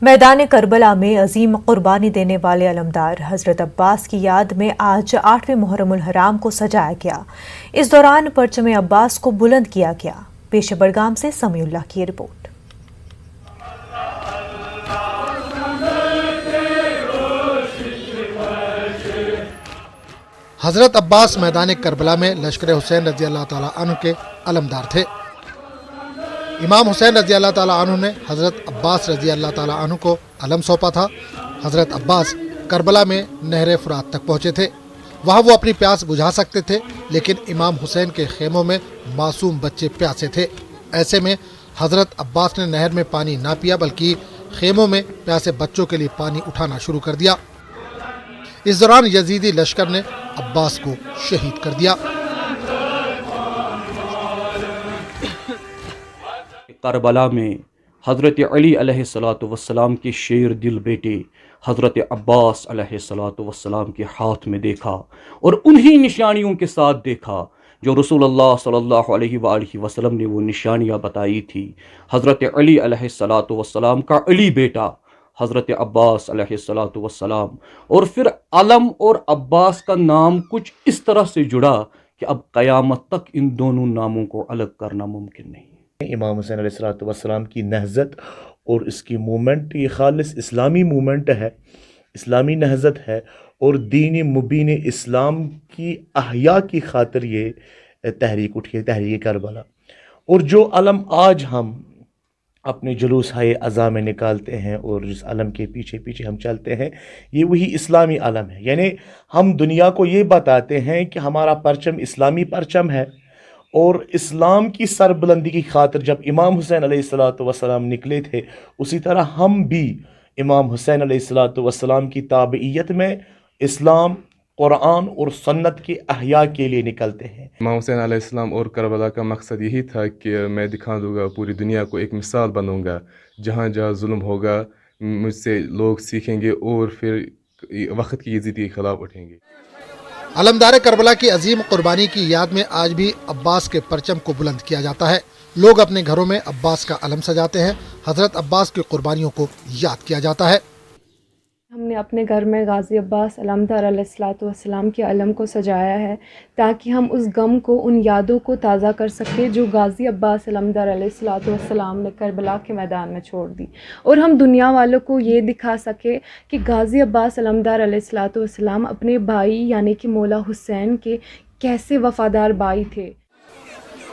میدان کربلا میں عظیم قربانی دینے والے علمدار حضرت عباس کی یاد میں آج 8ویں محرم الحرام کو سجایا گیا۔ اس دوران پرچم عباس کو بلند کیا گیا۔ پیش بڑگام سے سمیع اللہ کی رپورٹ۔ حضرت عباس میدان کربلا میں لشکر حسین رضی اللہ تعالیٰ عنہ کے علمدار تھے۔ امام حسین رضی اللہ تعالیٰ عنہ نے حضرت عباس رضی اللہ تعالیٰ عنہ کو علم سونپا تھا۔ حضرت عباس کربلا میں نہر فرات تک پہنچے تھے۔ وہاں وہ اپنی پیاس بجھا سکتے تھے، لیکن امام حسین کے خیموں میں معصوم بچے پیاسے تھے۔ ایسے میں حضرت عباس نے نہر میں پانی نہ پیا، بلکہ خیموں میں پیاسے بچوں کے لیے پانی اٹھانا شروع کر دیا۔ اس دوران یزیدی لشکر نے عباس کو شہید کر دیا۔ کربلا میں حضرت علی علیہ السلام کے شیر دل بیٹے حضرت عباس علیہ السلام کے ہاتھ میں دیکھا، اور انہی نشانیوں کے ساتھ دیکھا جو رسول اللہ صلی اللہ علیہ وآلہ وسلم نے وہ نشانیاں بتائی تھی۔ حضرت علی علیہ السلام کا علی بیٹا حضرت عباس علیہ السلام، اور پھر علم اور عباس کا نام کچھ اس طرح سے جڑا کہ اب قیامت تک ان دونوں ناموں کو الگ کرنا ممکن نہیں۔ امام حسین علیہ السلام کی نہضت اور اس کی مومنٹ یہ خالص اسلامی مومنٹ ہے، اسلامی نہضت ہے، اور دین مبین اسلام کی احیاء کی خاطر یہ تحریک اٹھی ہے، تحریک کربلا۔ اور جو علم آج ہم اپنے جلوس ہائے عزا میں نکالتے ہیں اور جس علم کے پیچھے پیچھے ہم چلتے ہیں، یہ وہی اسلامی علم ہے۔ یعنی ہم دنیا کو یہ بتاتے ہیں کہ ہمارا پرچم اسلامی پرچم ہے، اور اسلام کی سربلندی کی خاطر جب امام حسین علیہ السلام نکلے تھے، اسی طرح ہم بھی امام حسین علیہ السلام کی تابعیت میں اسلام، قرآن اور سنت کے احیاء کے لیے نکلتے ہیں۔ امام حسین علیہ السلام اور کربلا کا مقصد یہی تھا کہ میں دکھا دوں گا پوری دنیا کو، ایک مثال بنوں گا، جہاں جہاں ظلم ہوگا مجھ سے لوگ سیکھیں گے اور پھر وقت کی یزیدی کے خلاف اٹھیں گے۔ علمدار کربلا کی عظیم قربانی کی یاد میں آج بھی عباس کے پرچم کو بلند کیا جاتا ہے۔ لوگ اپنے گھروں میں عباس کا علم سجاتے ہیں۔ حضرت عباس کی قربانیوں کو یاد کیا جاتا ہے۔ ہم نے اپنے گھر میں غازی عباس علمدار علیہ السلام کے علم کو سجایا ہے، تاکہ ہم اس غم کو، ان یادوں کو تازہ کر سکیں جو غازی عباس علمدار علیہ السلام نے کربلا کے میدان میں چھوڑ دی، اور ہم دنیا والوں کو یہ دکھا سکے کہ غازی عباس علمدار علیہ السلام اپنے بھائی یعنی کہ مولا حسین کے کیسے وفادار بھائی تھے۔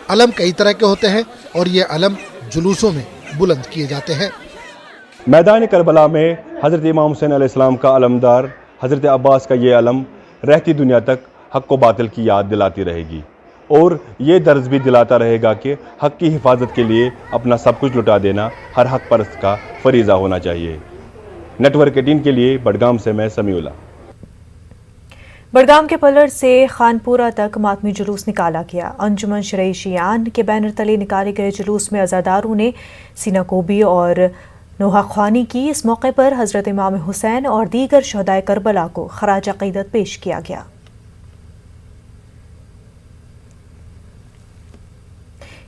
علم کئی طرح کے ہوتے ہیں اور یہ علم جلوسوں میں بلند کیے جاتے ہیں۔ میدان کربلا میں حضرت امام حسین علیہ السلام کا علمدار حضرت عباس کا یہ علم رہتی دنیا تک حق و باطل کی یاد دلاتی رہے گی، اور یہ درس بھی دلاتا رہے گا کہ حق کی حفاظت کے لیے اپنا سب کچھ لٹا دینا ہر حق پرست کا فریضہ ہونا چاہیے۔ نیٹ ورک 18 کے لیے بڑگام سے میں سمیع اللہ۔ بڑگام کے پلڑ سے خانپورہ تک ماتمی جلوس نکالا گیا۔ انجمن شرعی شیعان کے بینر تلے نکالے گئے جلوس میں عزاداروں نے سینہ کوبی اور نوحہ خوانی کی۔ اس موقع پر حضرت امام حسین اور دیگر شہدائے کربلا کو خراج عقیدت پیش کیا گیا۔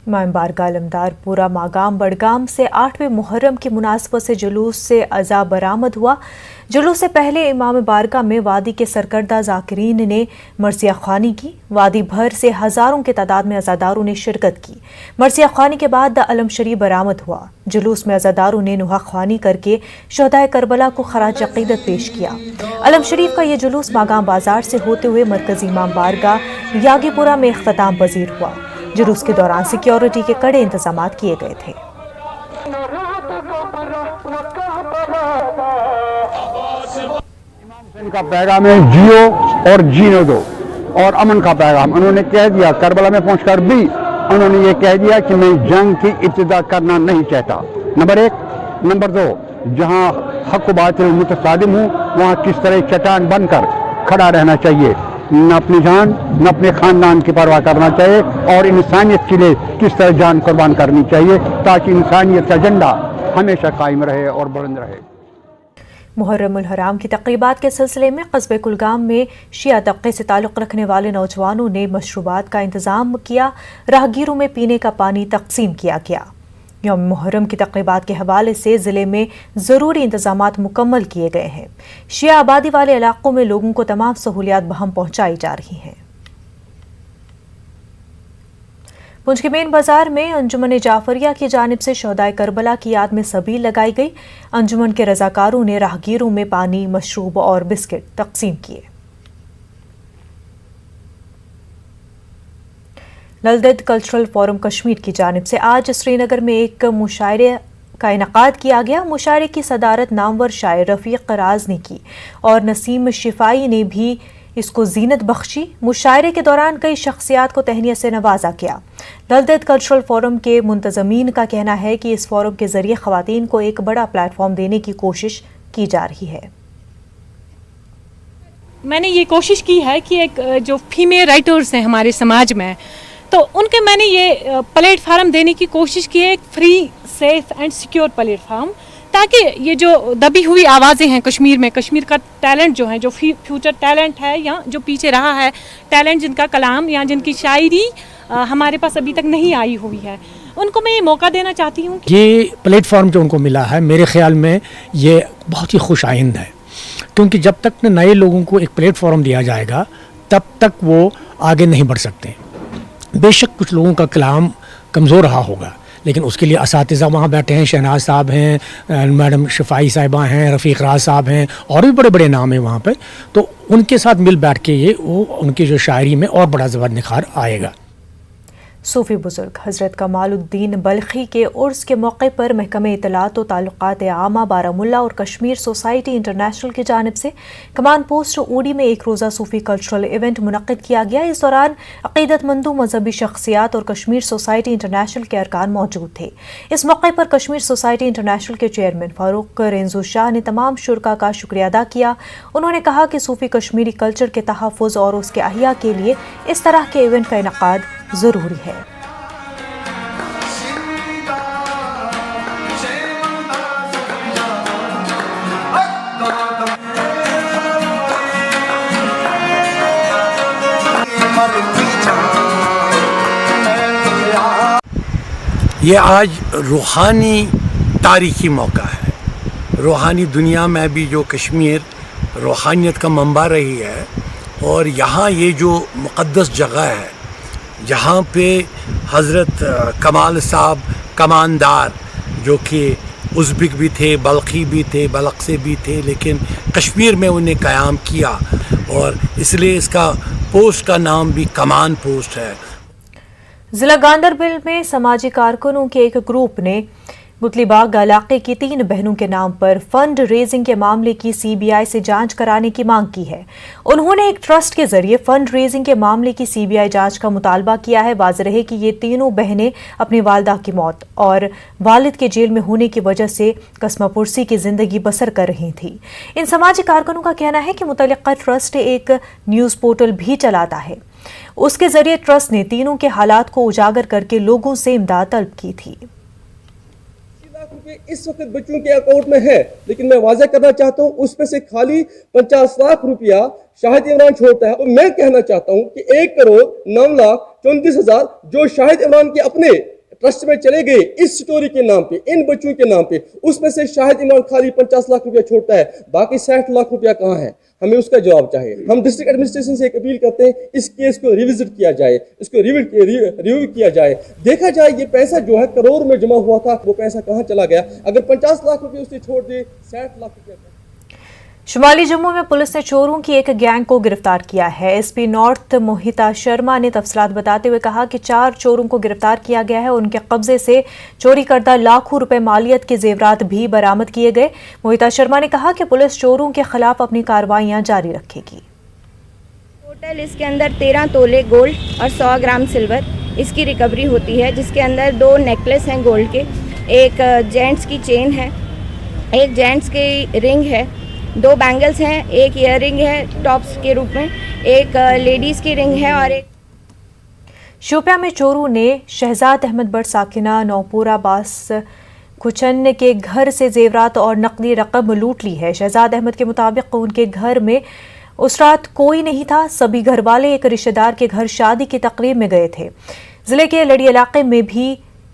امام بارگاہ علمدار پورہ ماگام بڑگام سے 8ویں محرم کی مناسبت سے جلوس سے عزا برآمد ہوا۔ جلوس سے پہلے امام بارگاہ میں وادی کے سرکردہ ذاکرین نے مرثیہ خوانی کی۔ وادی بھر سے ہزاروں کی تعداد میں عزاداروں نے شرکت کی۔ مرثیہ خوانی کے بعد علم شریف برآمد ہوا۔ جلوس میں عزاداروں نے نوحہ خوانی کر کے شہدائے کربلا کو خراج عقیدت پیش کیا۔ علم شریف کا یہ جلوس ماگام بازار سے ہوتے ہوئے مرکزی امام بارگاہ یاگی پورہ میں اختتام پذیر ہوا۔ جلوس کے دوران سیکیورٹی کے کڑے انتظامات کیے گئے تھے۔ ان کا پیغام ہے جیو اور جینے دو، اور امن کا پیغام انہوں نے کہہ دیا۔ کربلا میں پہنچ کر بھی انہوں نے یہ کہہ دیا کہ میں جنگ کی ابتدا کرنا نہیں چاہتا، نمبر 1۔ نمبر 2، جہاں حق و باطل متصادم ہوں وہاں کس طرح چٹان بن کر کھڑا رہنا چاہیے، نہ اپنی جان نہ اپنے خاندان کی پرواہ کرنا چاہیے، اور انسانیت کے لیے کس طرح جان قربان کرنی چاہیے تاکہ انسانیت کا جھنڈا ہمیشہ قائم رہے اور بلند رہے۔ محرم الحرام کی تقریبات کے سلسلے میں قصبے کلگام میں شیعہ طبقے سے تعلق رکھنے والے نوجوانوں نے مشروبات کا انتظام کیا۔ راہگیروں میں پینے کا پانی تقسیم کیا گیا۔ یوم محرم کی تقریبات کے حوالے سے ضلع میں ضروری انتظامات مکمل کیے گئے ہیں۔ شیعہ آبادی والے علاقوں میں لوگوں کو تمام سہولیات بہم پہنچائی جا رہی ہیں۔ پنچ کے مین بازار میں انجمن جعفریہ کی جانب سے شہدائے کربلا کی یاد میں سبیل لگائی گئی۔ انجمن کے رضاکاروں نے راہگیروں میں پانی، مشروب اور بسکٹ تقسیم کیے۔ للدید کلچرل فورم کشمیر کی جانب سے آج سری نگر میں ایک مشاعرے کا انعقاد کیا گیا۔ مشاعرے کی صدارت نامور شاعر رفیق راز نے کی اور نسیم شفائی نے بھی اس کو زینت بخشی۔ مشاعرے کے دوران کئی شخصیات کو تہنیت سے نوازا گیا۔ للدید کلچرل فورم کے منتظمین کا کہنا ہے کہ اس فورم کے ذریعے خواتین کو ایک بڑا پلیٹ فارم دینے کی کوشش کی جا رہی ہے۔ میں نے یہ کوشش کی ہے کہ ایک جو فیمیل رائٹرز ہیں ہمارے سماج میں، تو ان کے میں نے یہ پلیٹ فارم دینے کی کوشش کی ہے، ایک free, safe and secure platform, تاکہ یہ جو دبی ہوئی آوازیں ہیں کشمیر میں، کشمیر کا ٹیلنٹ جو ہے، جو فیوچر ٹیلنٹ ہے یا جو پیچھے رہا ہے ٹیلنٹ، جن کا کلام یا جن کی شاعری ہمارے پاس ابھی تک نہیں آئی ہوئی ہے، ان کو میں یہ موقع دینا چاہتی ہوں۔ یہ پلیٹ فارم جو ان کو ملا ہے، میرے خیال میں یہ بہت ہی خوش آئند ہے، کیونکہ جب تک نئے لوگوں کو ایک پلیٹ فارم دیا جائے گا تب تک وہ آگے نہیں بڑھ سکتے۔ بے شک کچھ لوگوں کا کلام کمزور رہا ہوگا، لیکن اس کے لیے اساتذہ وہاں بیٹھے ہیں، شہناز صاحب ہیں، میڈم شفائی صاحبہ ہیں، رفیق راز صاحب ہیں، اور بھی بڑے بڑے نام ہیں وہاں پہ، تو ان کے ساتھ مل بیٹھ کے وہ ان کی جو شاعری میں اور بڑا زبر نکھار آئے گا۔ صوفی بزرگ حضرت کمال الدین بلخی کے عرس کے موقع پر محکمہ اطلاعات و تعلقات عامہ بارہمولہ اور کشمیر سوسائٹی انٹرنیشنل کی جانب سے کمان پوسٹ اوڈی میں ایک روزہ صوفی کلچرل ایونٹ منعقد کیا گیا۔ اس دوران عقیدت مندوں، مذہبی شخصیات اور کشمیر سوسائٹی انٹرنیشنل کے ارکان موجود تھے۔ اس موقع پر کشمیر سوسائٹی انٹرنیشنل کے چیئرمین فاروق رینزو شاہ نے تمام شرکاء کا شکریہ ادا کیا۔ انہوں نے کہا کہ صوفی کشمیری کلچر کے تحفظ اور اس کے احیاء کے لیے اس طرح کے ایونٹ کا انعقاد ضروری ہے۔ یہ آج روحانی تاریخی موقع ہے۔ روحانی دنیا میں بھی جو کشمیر روحانیت کا منبع رہی ہے، اور یہاں یہ جو مقدس جگہ ہے جہاں پہ حضرت کمال صاحب کماندار، جو کہ ازبک بھی تھے، بلخی بھی تھے، بلخ سے بھی تھے، لیکن کشمیر میں انہیں قیام کیا، اور اس لیے اس کا پوسٹ کا نام بھی کمان پوسٹ ہے۔ ضلع گاندربل میں سماجی کارکنوں کے ایک گروپ نے گتلی باغ علاقے کی 3 بہنوں کے نام پر فنڈ ریزنگ کے معاملے کی CBI سے جانچ کرانے کی مانگ کی ہے۔ انہوں نے ایک ٹرسٹ کے ذریعے فنڈ ریزنگ کے معاملے کی CBI جانچ کا مطالبہ کیا ہے۔ واضح رہے کہ یہ تینوں بہنیں اپنی والدہ کی موت اور والد کے جیل میں ہونے کی وجہ سے قسمہ پرسی کی زندگی بسر کر رہی تھیں۔ ان سماجی کارکنوں کا کہنا ہے کہ متعلقہ ٹرسٹ ایک نیوز پورٹل بھی چلاتا ہے۔ اس کے ذریعے ٹرسٹ نے تینوں کے حالات کو اجاگر کر کے لوگوں سے امداد طلب کی تھی۔ اس وقت بچوں کے اکاؤنٹ میں ہے، لیکن میں واضح کرنا چاہتا ہوں اس میں سے خالی 50 لاکھ روپیہ شاہد عمران چھوڑتا ہے، اور میں کہنا چاہتا ہوں کہ 1,09,34,000 جو شاہد عمران کے اپنے ٹرسٹ میں چلے گئے اس سٹوری کے نام پہ، ان بچوں کے نام پہ، اس میں سے شاہد عمران خالی 50 لاکھ روپیہ چھوڑتا ہے، باقی 60 لاکھ روپیہ کہاں ہے؟ ہمیں اس کا جواب چاہیے۔ ہم ڈسٹرکٹ ایڈمنسٹریشن سے ایک اپیل کرتے ہیں اس کیس کو ریوزٹ کیا جائے، اس کو ریویو کیا جائے، دیکھا جائے یہ پیسہ جو ہے کروڑ میں جمع ہوا تھا وہ پیسہ کہاں چلا گیا۔ اگر 50 لاکھ روپے اس نے چھوڑ دے، 60 لاکھ روپے۔ شمالی جموں میں پولیس نے چوروں کی ایک گینگ کو گرفتار کیا ہے۔ SP نارتھ موہتا شرما نے تفصیلات بتاتے ہوئے کہا کہ 4 چوروں کو گرفتار کیا گیا ہے۔ ان کے قبضے سے چوری کردہ لاکھوں روپے مالیت کے زیورات بھی برآمد کیے گئے۔ موہتا شرما نے کہا کہ پولیس چوروں کے خلاف اپنی کارروائیاں جاری رکھے گی۔ ٹوٹل اس کے اندر 13 تولے گولڈ اور 100 گرام سلور اس کی ریکوری ہوتی ہے، جس کے اندر 2 نیکلس ہیں گولڈ کے، ایک جینٹس کی چین ہے، ایک جینٹس کی رنگ ہے، 2 بینگلز ہیں، ایک ایئر رنگ ہے ٹاپس کے روپ میں، ایک لیڈیز کی رنگ ہے، اور ایک شوپیاں میں چوروں نے شہزاد احمد بٹ ساکنہ نوپورہ باس کھچن کے گھر سے زیورات اور نقدی رقم لوٹ لی ہے۔ شہزاد احمد کے مطابق ان کے گھر میں اس رات کوئی نہیں تھا، سبھی گھر والے ایک رشتہ دار کے گھر شادی کی تقریب میں گئے تھے۔ ضلع کے لڑی علاقے میں بھی